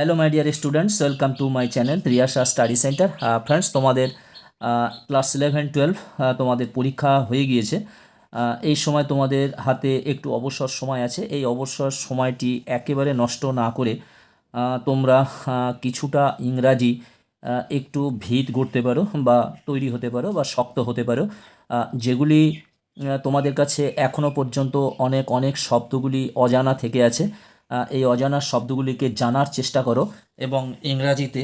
Hello my dear students, welcome to my channel Riasha study centre. Friends, তোমাদের class 11-12 তোমাদের পরীক্ষা হয়ে গিয়েছে। এই সময় তোমাদের হাতে একটু অবসর সময় আছে। এই অবসর সময়টি একেবারে নষ্ট না করে তোমরা কিছুটা ইংরাজি একটু ভিত গড়তে পারো বা তৈরি হতে পারো বা শক্ত হতে পারো। যেগুলি তোমাদের কাছে এখনও পর্যন্ত অনেক অনেক শব্দগুলি অজানা থেকে আছে। এই অজানা শব্দগুলিকে জানার চেষ্টা করো এবং ইংরাজিতে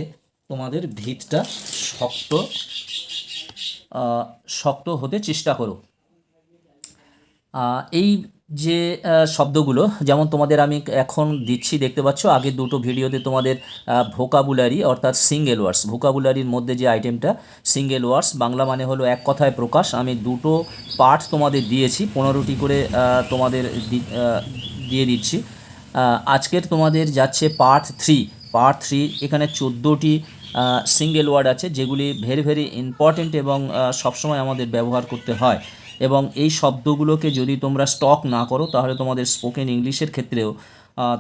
তোমাদের ভিতটা শক্ত শক্ত হতে চেষ্টা করো। এই যে শব্দগুলো যেমন তোমাদের আমি এখন দিচ্ছি, দেখতে পাচ্ছ আগের দুটো ভিডিওতে তোমাদের ভোকাবুলারি অর্থাৎ সিঙ্গেল ওয়ার্ডস, ভোকাবুলারির মধ্যে যে আইটেমটা সিঙ্গেল ওয়ার্ডস, বাংলা মানে হলো এক কথায় প্রকাশ, আমি দুটো পার্ট তোমাদের দিয়েছি, 15টি করে তোমাদের দিয়ে দিচ্ছি। আজকের তোমাদের যাচ্ছে পার্ট থ্রি। এখানে 14টি সিঙ্গেল ওয়ার্ড আছে যেগুলি ভেরি ভেরি ইম্পর্টেন্ট এবং সবসময় আমাদের ব্যবহার করতে হয়। এবং এই শব্দগুলোকে যদি তোমরা স্টক না করো তাহলে তোমাদের স্পোকেন ইংলিশের ক্ষেত্রেও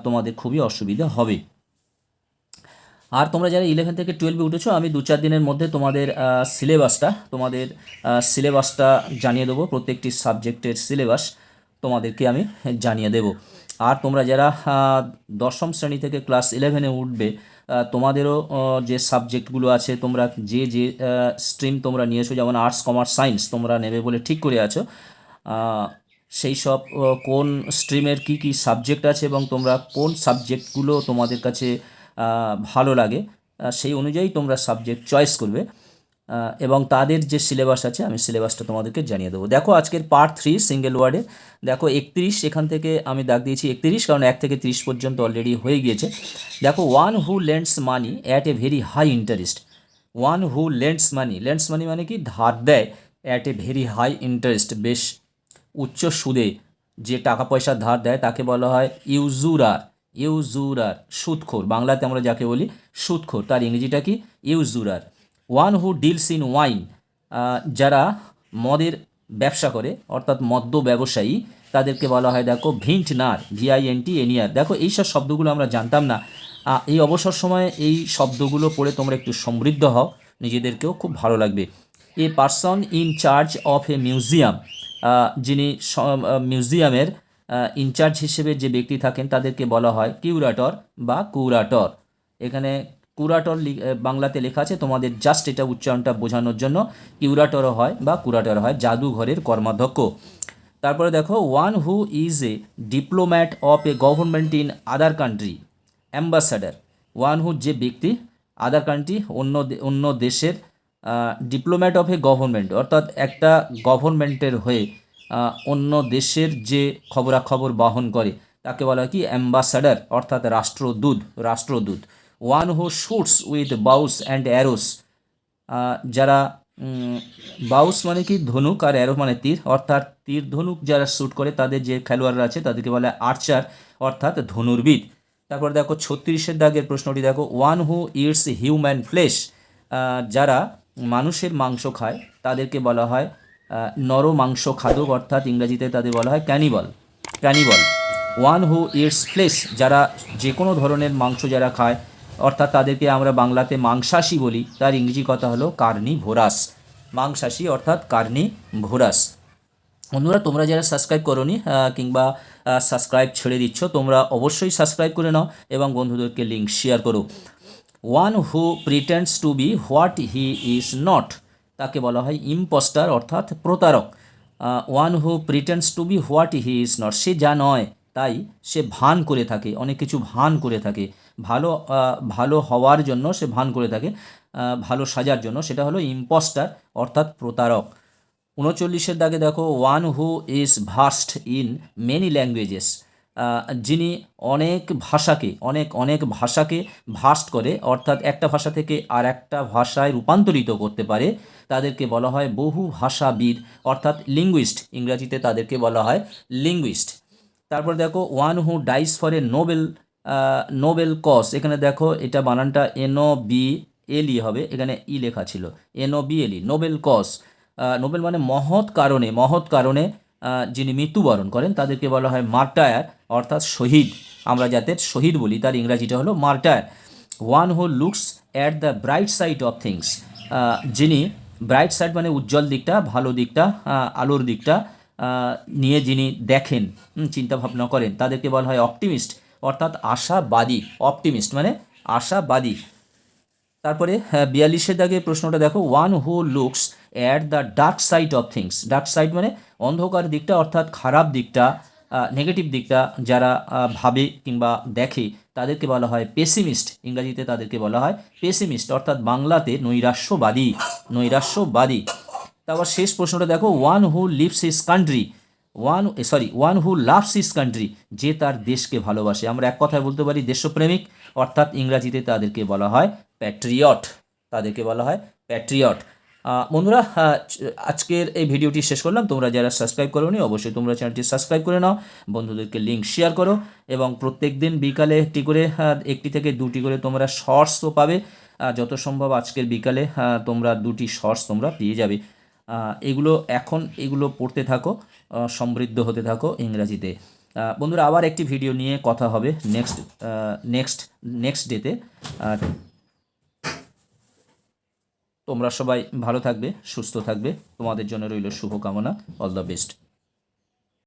তোমাদের খুবই অসুবিধা হবে। আর তোমরা যারা 11 থেকে 12 উঠেছো, আমি 2-4 দিনের মধ্যে তোমাদের সিলেবাসটা জানিয়ে দেবো। প্রত্যেকটি সাবজেক্টের সিলেবাস তোমাদেরকে আমি জানিয়ে দেব। আর তোমরা যারা দশম শ্রেণী থেকে ক্লাস 11-এ উঠবে, তোমাদেরও যে সাবজেক্টগুলো আছে, তোমরা যে যে স্ট্রিম তোমরা নিয়েছো, যেমন আর্টস, কমার্স, সায়েন্স তোমরা নেবে বলে ঠিক করে আছো, সেই সব কোন স্ট্রিমের কি কি সাবজেক্ট আছে এবং তোমরা কোন সাবজেক্টগুলো তোমাদের কাছে ভালো লাগে, সেই অনুযায়ী তোমরা সাবজেক্ট চয়েস করবে এবং তাদের যে সিলেবাস আছে আমি সিলেবাসটা তোমাদেরকে জানিয়ে দেবো। দেখো আজকের পার্ট 3 সিঙ্গেল ওয়ার্ডে দেখো 31, এখান থেকে আমি দাগ দিয়েছি 31 কারণ 1 থেকে 30 পর্যন্ত অলরেডি হয়ে গিয়েছে। দেখো one who lends money at a very high interest. One who lends money মানে কি, ধার দেয়, at a very high interest, বেশ উচ্চ সুদে যে টাকা পয়সা ধার দেয় তাকে বলা হয় ইউজুরার, সুদখোর। বাংলাতে আমরা যাকে বলি সুদখোর, তার ইংরেজিটা কি, usurer. One who deals in wine, যারা মদের ব্যবসা করে অর্থাৎ মদ্য ব্যবসায়ী, তাদেরকে বলা হয় দেখো ভিন্টনার, VINTNER। দেখো এইসব শব্দগুলো আমরা জানতাম না। এই অবসর সময়ে এই শব্দগুলো পড়ে তোমরা একটু সমৃদ্ধ হও, নিজেদেরকেও খুব ভালো লাগবে। A person in charge of A museum, যিনি মিউজিয়ামের ইনচার্জ হিসেবে যে ব্যক্তি থাকেন তাদেরকে বলা হয় কিউরেটর বা কুরাটর। এখানে কুরাটর বাংলাতে লেখা আছে, তোমাদের জাস্ট এটা উচ্চারণটা বোঝানোর জন্য কিউরেটরও হয় বা কুরাটর হয়, জাদুঘরের কর্মাধ্যক্ষ। তারপরে দেখো one who is a diplomat of a government in other country, ambassador. One who যে ব্যক্তি, আদার কান্ট্রি অন্য দেশের, ডিপ্লোম্যাট অফ এ গভর্নমেন্ট অর্থাৎ একটা গভর্নমেন্টের হয়ে অন্য দেশের যে খবরাখবর বহন করে তাকে বলা হয় কি, অ্যাম্বাসাডার অর্থাৎ রাষ্ট্রদূত। One who shoots with bows and arrows, যারা বাউস মানে কি ধনুক আর অ্যারো মানে তীর, অর্থাৎ তীর ধনুক যারা শ্যুট করে তাদের যে খেলোয়াড়রা আছে তাদেরকে বলা হয় আর্চার অর্থাৎ ধনুর্বিদ। তারপর দেখো 36-এর দাগের প্রশ্নটি দেখো, one who it's human flash, যারা মানুষের মাংস খায় তাদেরকে বলা হয় নর মাংস খাদক অর্থাৎ ইংরেজিতে তাদের বলা হয় ক্যানিবল। ওয়ান হু ইটস ফ্লেশ, যারা যে কোনো ধরনের মাংস যারা খায় অর্থাৎ তাদেরকে আমরা বাংলাতে মাংসাশী বলি, তার ইংরেজি কথা হলো কার্নিভোরাস। মাংসাশী অর্থাৎ কার্নিভোরাস। বন্ধুরা, তোমরা যারা সাবস্ক্রাইব করোনি কিংবা সাবস্ক্রাইব ছেড়ে দিচ্ছ, তোমরা অবশ্যই সাবস্ক্রাইব করে নাও এবং বন্ধুদেরকে লিঙ্ক শেয়ার করো। One who pretends to be what he is not, তাকে বলা হয় ইম্পোস্টার অর্থাৎ প্রতারক। One who pretends to be what he is not, সে যা নয় তাই সে ভান করে থাকে, অনেক কিছু ভান করে থাকে, ভালো হওয়ার জন্য সে ভান করে থাকে, ভালো সাজার জন্য, সেটা হলো ইম্পোস্টার অর্থাৎ প্রতারক। 39-এর দাগে দেখো, one who is versed in many languages, যিনি অনেক ভাষাকে ভার্সড করে অর্থাৎ একটা ভাষা থেকে আর একটা ভাষায় রূপান্তরিত করতে পারে, তাদেরকে বলা হয় বহু ভাষাবিদ অর্থাৎ লিঙ্গুইস্ট। ইংরাজিতে তাদেরকে বলা হয় লিঙ্গুইস্ট। তারপর দেখো one who dies for a noble cause, এখানে দেখো এটা বানানটা NOBLE হবে, এখানে ই লেখা ছিল, NOBLE, নোবেল কজ। নোবেল মানে মহৎ কারণে যিনি মৃত্যুবরণ করেন তাদেরকে বলা হয় মার্টায়ার অর্থাৎ শহীদ। আমরা যাদের শহীদ বলি তার ইংরাজিটা হলো martyr. One who looks at the bright side of things, যিনি ব্রাইট সাইড মানে উজ্জ্বল দিকটা, ভালো দিকটা, আলোর দিকটা নিয়ে যিনি দেখেন, চিন্তা ভাবনা করেন, তাদেরকে বলা হয় অপটিমিস্ট, অর্থাৎ আশাবাদী। অপটিমিস্ট মানে আশাবাদী। তারপরে 42-এর দাগে প্রশ্নটা দেখো, one who looks at the dark side of things. Dark side মানে অন্ধকার দিকটা, অর্থাৎ খারাপ দিকটা, নেগেটিভ দিকটা যারা ভাবে কিংবা দেখে তাদেরকে বলা হয় পেসিমিস্ট। ইংরাজিতে তাদেরকে বলা হয় পেসিমিস্ট, অর্থাৎ বাংলাতে নৈরাশ্যবাদী। নৈরাশ্যবাদী। তারপর শেষ প্রশ্নটা দেখো, one who leaves his country, one who loves his country, যে তার দেশকে ভালোবাসে। আমরা এক কথায় বলতে পারি দেশপ্রেমিক, অর্থাৎ ইংরাজিতে তাদেরকে বলা হয় প্যাট্রিয়ট। তাদেরকে বলা হয় প্যাট্রিয়ট। বন্ধুরা, আজকের এই ভিডিওটি শেষ করলাম। তোমরা যারা সাবস্ক্রাইব করোনি অবশ্যই তোমরা চ্যানেলটি সাবস্ক্রাইব করে নাও, বন্ধুদেরকে লিঙ্ক শেয়ার করো, এবং প্রত্যেক দিন বিকালে একটি থেকে দুটি করে তোমরা শর্টসও পাবে। যত সম্ভব আজকের বিকালে তোমরা 2টি শর্টস তোমরা পেয়ে যাবে। এগুলো পড়তে থাকো, সমৃদ্ধ হতে থাকো ইংরাজিতে। বন্ধুরা, আবার একটি ভিডিও নিয়ে কথা হবে নেক্সট ডেতে। তোমরা সবাই ভালো থাকবে, সুস্থ থাকবে, তোমাদের জন্য রইল শুভকামনা। All the best.